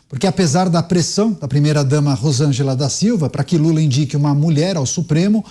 Porque apesar da pressão da primeira-dama Rosângela da Silva para que Lula indique uma mulher ao Supremo,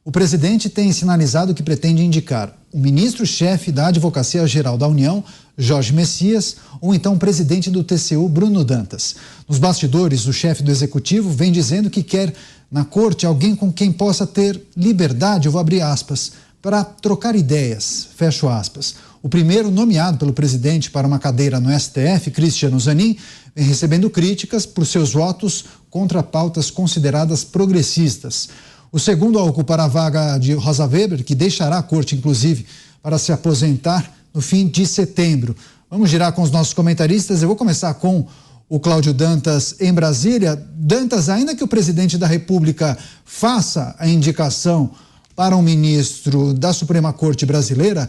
o presidente tem sinalizado que pretende indicar o ministro-chefe da Advocacia Geral da União, Jorge Messias, ou então o presidente do TCU, Bruno Dantas. Nos bastidores, o chefe do executivo vem dizendo que quer na corte alguém com quem possa ter liberdade, eu vou abrir aspas, para trocar ideias, fecho aspas. O primeiro nomeado pelo presidente para uma cadeira no STF, Cristiano Zanin, vem recebendo críticas por seus votos contra pautas consideradas progressistas. O segundo a ocupar a vaga de Rosa Weber, que deixará a corte, inclusive, para se aposentar no fim de setembro. Vamos girar com os nossos comentaristas. Eu vou começar com o Cláudio Dantas em Brasília. Dantas, ainda que o presidente da República faça a indicação para um ministro da Suprema Corte brasileira,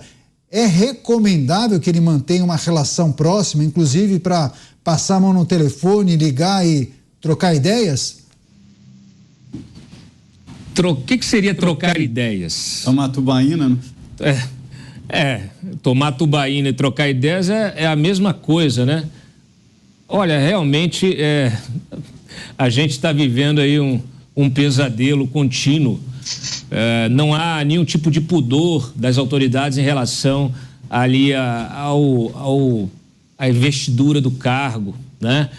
é recomendável que ele mantenha uma relação próxima, inclusive para passar a mão no telefone, ligar e trocar ideias? O que seria trocar ideias? Tomar tubaína, né? Tomar tubaína e trocar ideias é a mesma coisa, né? Olha, realmente a gente está vivendo aí um pesadelo contínuo. Não há nenhum tipo de pudor das autoridades em relação ali à investidura do cargo, né?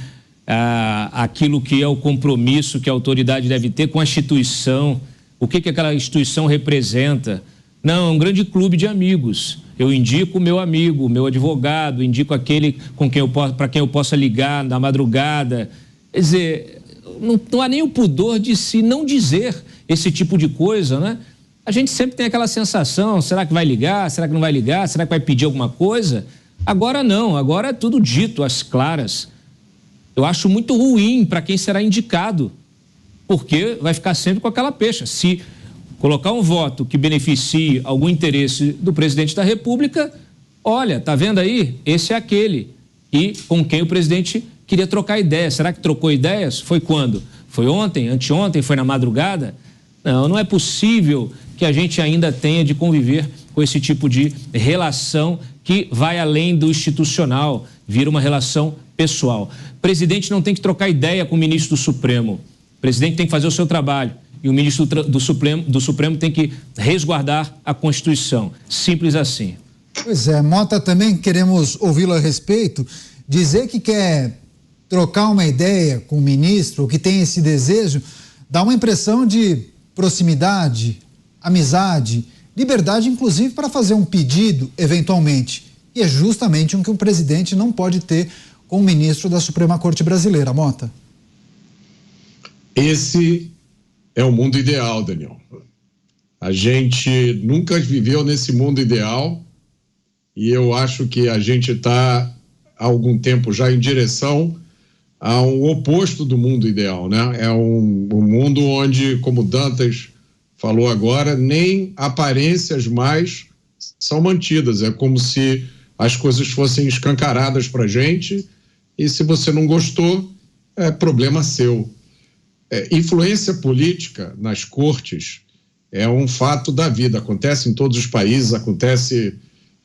Aquilo que é o compromisso que a autoridade deve ter com a instituição, o que aquela instituição representa. Não, é um grande clube de amigos. Eu indico o meu amigo, o meu advogado, indico aquele para quem eu possa ligar na madrugada. Quer dizer, não há nem o pudor de se não dizer esse tipo de coisa, né? A gente sempre tem aquela sensação, será que vai ligar, será que não vai ligar, será que vai pedir alguma coisa? Agora não, agora é tudo dito às claras. Eu acho muito ruim para quem será indicado, porque vai ficar sempre com aquela pecha. Se colocar um voto que beneficie algum interesse do presidente da República, olha, tá vendo aí? Esse é aquele e com quem o presidente queria trocar ideias. Será que trocou ideias? Foi quando? Foi ontem, anteontem, foi na madrugada? Não é possível que a gente ainda tenha de conviver com esse tipo de relação que vai além do institucional, vira uma relação pessoal. O presidente não tem que trocar ideia com o ministro do Supremo. O presidente tem que fazer o seu trabalho e o ministro do Supremo tem que resguardar a Constituição. Simples assim. Pois é, Mota, também queremos ouvi-lo a respeito. Dizer que quer trocar uma ideia com o ministro, ou que tem esse desejo, dá uma impressão de proximidade, amizade, liberdade, inclusive, para fazer um pedido, eventualmente. E é justamente o que um presidente não pode ter com o ministro da Suprema Corte Brasileira. Mota. Esse é o mundo ideal, Daniel. A gente nunca viveu nesse mundo ideal e eu acho que a gente está há algum tempo já em direção ao oposto do mundo ideal, né? É um mundo onde, como Dantas falou agora, nem aparências mais são mantidas. É como se as coisas fossem escancaradas para a gente e se você não gostou, é problema seu. Influência política nas cortes é um fato da vida, acontece em todos os países, acontece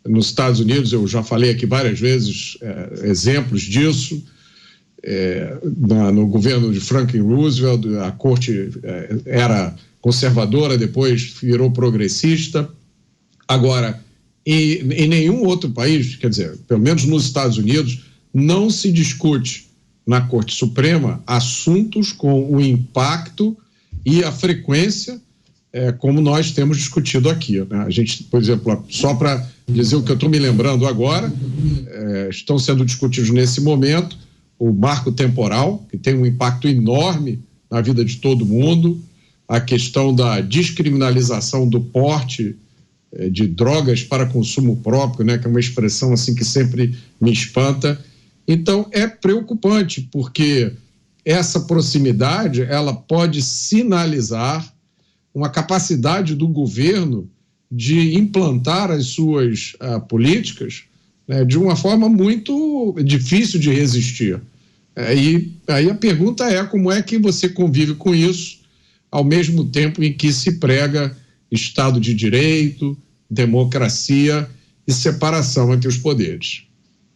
nos Estados Unidos, eu já falei aqui várias vezes exemplos disso, no governo de Franklin Roosevelt, a corte era conservadora, depois virou progressista. Agora, em nenhum outro país, quer dizer, pelo menos nos Estados Unidos, não se discute na Corte Suprema assuntos com o impacto e a frequência como nós temos discutido aqui, né? A gente, por exemplo, só para dizer o que eu estou me lembrando agora, estão sendo discutidos nesse momento o marco temporal, que tem um impacto enorme na vida de todo mundo, a questão da descriminalização do porte de drogas para consumo próprio, né, que é uma expressão assim que sempre me espanta. Então é preocupante, porque essa proximidade ela pode sinalizar uma capacidade do governo de implantar as suas políticas, né, de uma forma muito difícil de resistir. E aí a pergunta é como é que você convive com isso ao mesmo tempo em que se prega Estado de Direito, democracia e separação entre os poderes.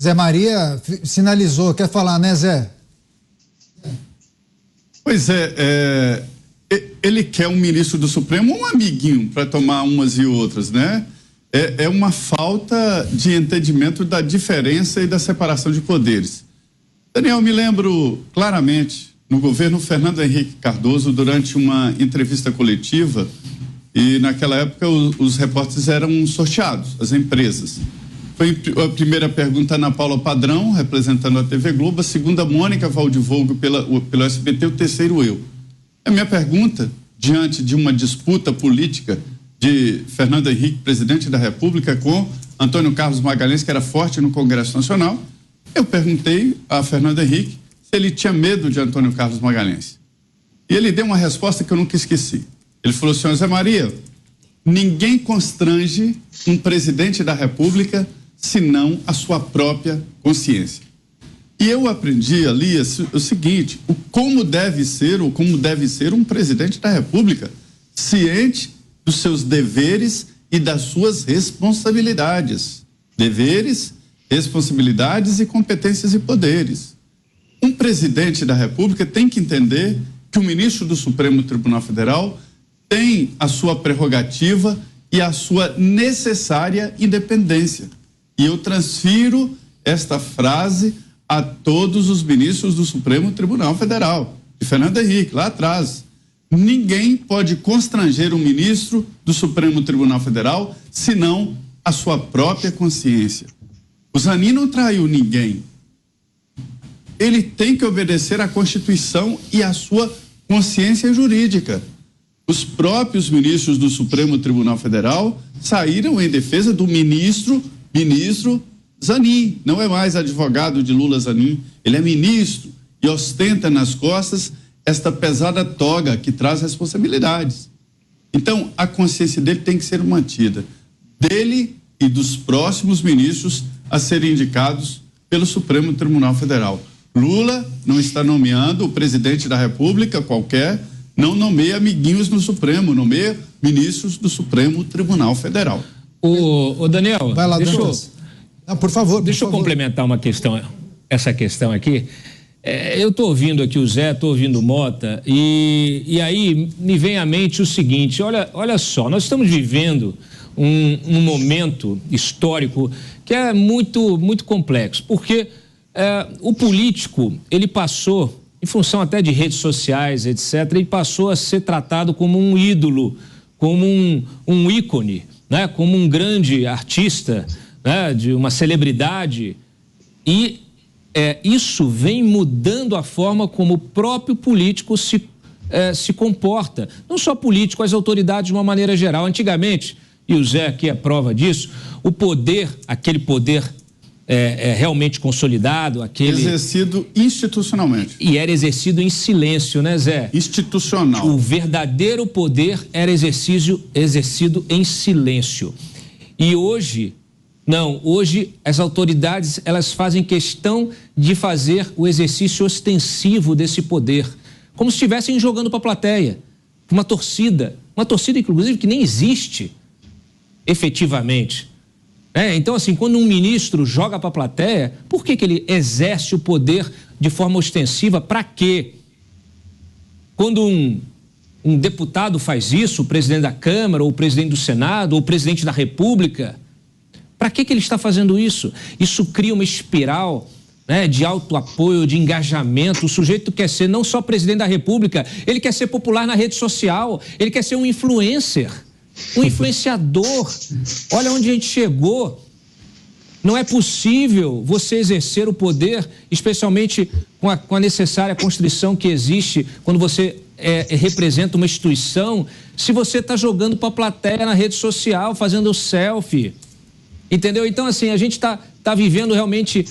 Zé Maria sinalizou, quer falar, né, Zé? Pois ele quer um ministro do Supremo, um amiguinho para tomar umas e outras, né? É uma falta de entendimento da diferença e da separação de poderes. Daniel, me lembro claramente, no governo Fernando Henrique Cardoso, durante uma entrevista coletiva, e naquela época os repórteres eram sorteados, as empresas. Foi a primeira pergunta Ana Paula Padrão, representando a TV Globo, a segunda Mônica Valdivogo pelo SBT, o terceiro eu. A minha pergunta, diante de uma disputa política de Fernando Henrique, presidente da República, com Antônio Carlos Magalhães, que era forte no Congresso Nacional, eu perguntei a Fernando Henrique se ele tinha medo de Antônio Carlos Magalhães. E ele deu uma resposta que eu nunca esqueci. Ele falou: senhor Zé Maria, ninguém constrange um presidente da República senão a sua própria consciência. E eu aprendi ali o seguinte: como deve ser um presidente da República, ciente dos seus deveres e das suas responsabilidades. Deveres, responsabilidades e competências e poderes. Um presidente da República tem que entender que o ministro do Supremo Tribunal Federal tem a sua prerrogativa e a sua necessária independência. E eu transfiro esta frase a todos os ministros do Supremo Tribunal Federal, de Fernando Henrique, lá atrás. Ninguém pode constranger um ministro do Supremo Tribunal Federal senão a sua própria consciência. O Zanin não traiu ninguém. Ele tem que obedecer à Constituição e à sua consciência jurídica. Os próprios ministros do Supremo Tribunal Federal saíram em defesa do ministro Zanin. Não é mais advogado de Lula Zanin, ele é ministro e ostenta nas costas esta pesada toga que traz responsabilidades. Então, a consciência dele tem que ser mantida, dele e dos próximos ministros a serem indicados pelo Supremo Tribunal Federal. Lula não está nomeando o presidente da República qualquer, não nomeia amiguinhos no Supremo, nomeia ministros do Supremo Tribunal Federal. Ô Daniel, vai lá, por favor. Deixa eu complementar essa questão aqui. Eu estou ouvindo aqui o Zé, estou ouvindo o Mota, e aí me vem à mente o seguinte: olha só, nós estamos vivendo um momento histórico que é muito, muito complexo, porque o político, ele passou, em função até de redes sociais, etc., ele passou a ser tratado como um ídolo, como um ícone, né? Como um grande artista, né? De uma celebridade, e isso vem mudando a forma como o próprio político se comporta. Não só político, as autoridades de uma maneira geral. Antigamente, e o Zé aqui é prova disso, o poder, aquele poder realmente consolidado, exercido institucionalmente. E era exercido em silêncio, né, Zé? Institucional. O verdadeiro poder era exercido em silêncio. E hoje... Não, hoje as autoridades, elas fazem questão de fazer o exercício ostensivo desse poder, como se estivessem jogando para a plateia, uma torcida inclusive que nem existe efetivamente. Então, assim, quando um ministro joga para a plateia, por que ele exerce o poder de forma ostensiva? Para quê? Quando um deputado faz isso, o presidente da Câmara, ou o presidente do Senado, ou o presidente da República... Para que ele está fazendo isso? Isso cria uma espiral, né, de autoapoio, de engajamento. O sujeito quer ser não só presidente da República, ele quer ser popular na rede social, ele quer ser um influencer, um influenciador. Olha onde a gente chegou. Não é possível você exercer o poder, especialmente com a necessária constrição que existe quando você representa uma instituição, se você está jogando para a plateia na rede social, fazendo selfie. Entendeu? Então, assim, a gente está vivendo realmente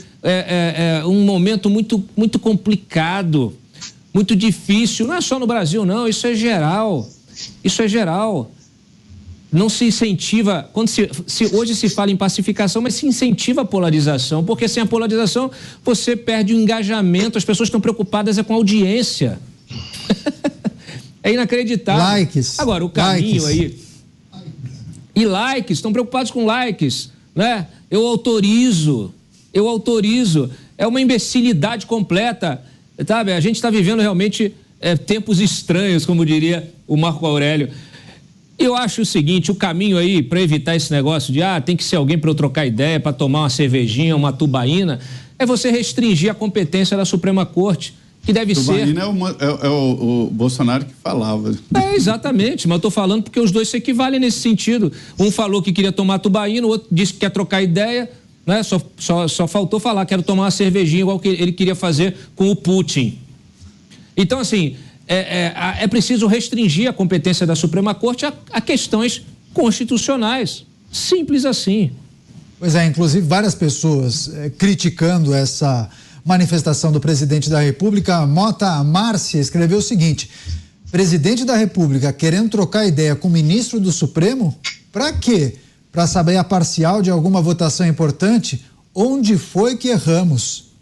um momento muito, muito complicado, muito difícil. Não é só no Brasil, não. Isso é geral. Isso é geral. Não se incentiva... hoje se fala em pacificação, mas se incentiva a polarização, porque sem a polarização você perde o engajamento. As pessoas estão preocupadas com a audiência. É inacreditável. Likes. Agora, o caminho aí... E likes, estão preocupados com likes, né? Eu autorizo, é uma imbecilidade completa, sabe? A gente está vivendo realmente tempos estranhos, como diria o Marco Aurélio. Eu acho o seguinte, o caminho aí para evitar esse negócio de tem que ser alguém para eu trocar ideia, para tomar uma cervejinha, uma tubaína, é você restringir a competência da Suprema Corte, que deve ser... É o Bolsonaro que falava. Exatamente, mas eu estou falando porque os dois se equivalem nesse sentido. Um falou que queria tomar tubaína, o outro disse que quer trocar ideia, né? Só faltou falar, quero tomar uma cervejinha igual que ele queria fazer com o Putin. Então, assim, é preciso restringir a competência da Suprema Corte a questões constitucionais. Simples assim. Pois é, inclusive várias pessoas criticando essa manifestação do presidente da República. Mota Márcia escreveu o seguinte: presidente da República querendo trocar ideia com o ministro do Supremo? Para quê? Para saber a parcial de alguma votação importante? Onde foi que erramos?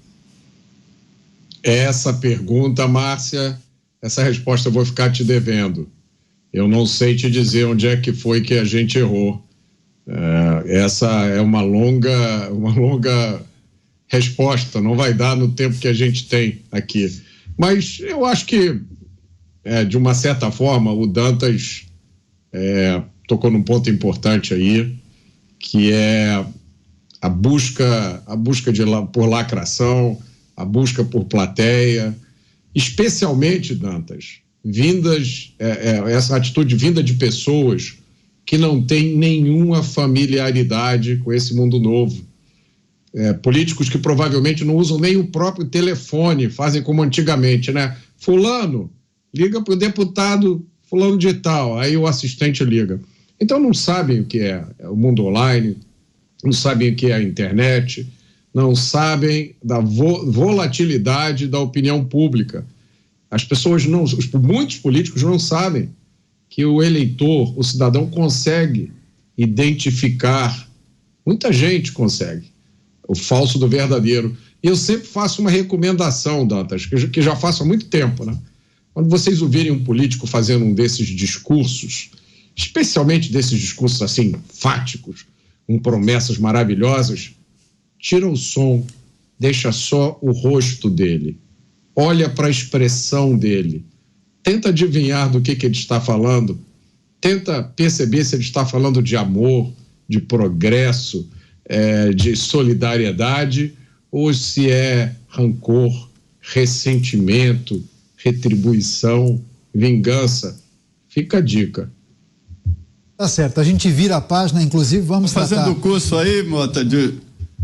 Essa pergunta, Márcia, essa resposta eu vou ficar te devendo. Eu não sei te dizer onde é que foi que a gente errou. Essa é uma longa resposta, não vai dar no tempo que a gente tem aqui. Mas eu acho que, de uma certa forma, o Dantas tocou num ponto importante aí, que é a busca por lacração, a busca por plateia, especialmente, Dantas, essa atitude vinda de pessoas que não têm nenhuma familiaridade com esse mundo novo. Políticos que provavelmente não usam nem o próprio telefone, fazem como antigamente, né? Fulano, liga para o deputado fulano de tal, aí o assistente liga. Então não sabem o que é o mundo online, não sabem o que é a internet, não sabem da volatilidade da opinião pública. As pessoas muitos políticos não sabem que o eleitor, o cidadão consegue identificar, muita gente consegue, o falso do verdadeiro. E eu sempre faço uma recomendação, Dantas, que já faço há muito tempo, né? Quando vocês ouvirem um político fazendo um desses discursos, especialmente desses discursos assim, fáticos, com promessas maravilhosas, tira o som, deixa só o rosto dele, olha para a expressão dele, tenta adivinhar do que ele está falando, tenta perceber se ele está falando de amor, de progresso, de solidariedade, ou se é rancor, ressentimento, retribuição, vingança. Fica a dica. Tá certo, a gente vira a página, inclusive vamos fazendo o curso aí, Mota,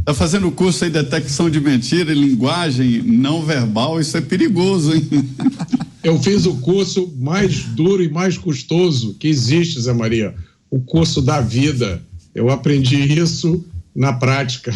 tá fazendo o curso aí de detecção de mentira e linguagem não verbal, isso é perigoso, hein? Eu fiz o curso mais duro e mais custoso que existe, Zé Maria, o curso da vida. Eu aprendi isso na prática.